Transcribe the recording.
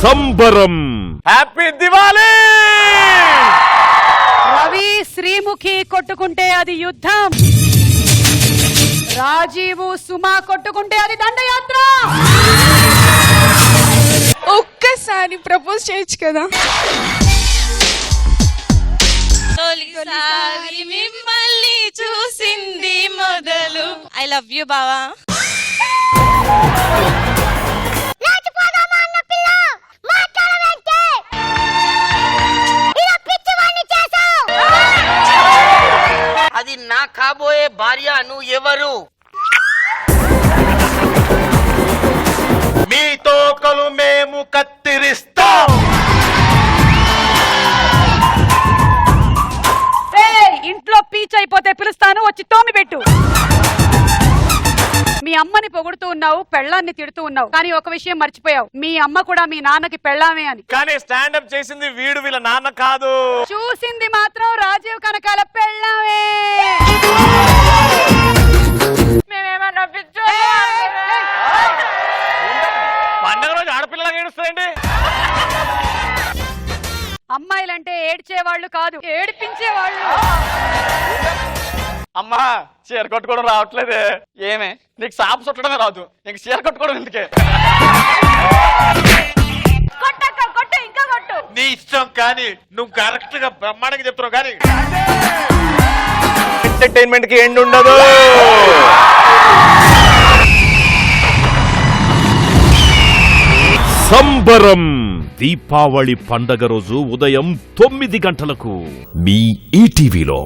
సంబరం. హ్యాపీ దివాళీ. రవి శ్రీముఖి కొట్టుకుంటే అది యుద్ధం, రాజీవు సుమా కొట్టుకుంటే అది దండయాత్ర. ఒక్కసారి ప్రపోజ్ చేయొచ్చు కదా. తొలిసారి మిమ్మల్ని చూసింది మొదలు. ఐ లవ్ యూ బావా. అది నా కాబోయే భార్య. నువ్వు ఎవరు? మీ తోకలు మేము కత్తిరిస్తాం. ఇంట్లో పీచ్ అయిపోతే పిలుస్తాను, వచ్చి తోమి పెట్టు. మీ అమ్మని పొగుడుతూ ఉన్నావు, పెళ్ళాన్ని తిడుతూ ఉన్నావు, కానీ ఒక విషయం మర్చిపోయావు, మీ అమ్మ కూడా మీ నాన్నకి పెళ్ళామే అని. కానీ స్టాండప్ చేసింది వీడు, వీళ్ళ నాన్న కాదు. చూసింది మాత్రం రాజీవ్ కనకాల పెళ్ళామే. పండగ రోజు ఆడపిల్లలాగా ఏడుస్తాయండి. అమ్మాయిలంటే ఏడ్చేవాళ్ళు కాదు, ఏడిపించేవాళ్ళు. అమ్మా చీర కట్టుకోవడం రావట్లేదే. ఏమే నీకు సాపు చుట్టడమే రాదు, నీకు చీర కట్టుకోవడం ఎందుకే? కొట్టు, ఇంకా కొట్టు. నీ ఇష్టం, కానీ నువ్వు కరెక్ట్ గా బ్రహ్మాండంగా చెప్తున్నావు. కానీ ఎంటర్టైన్మెంట్ కి ఎండ్ ఉండదు. సంబరం దీపావళి పండగ రోజు ఉదయం 9 గంటలకు మీ ఈటీవీలో.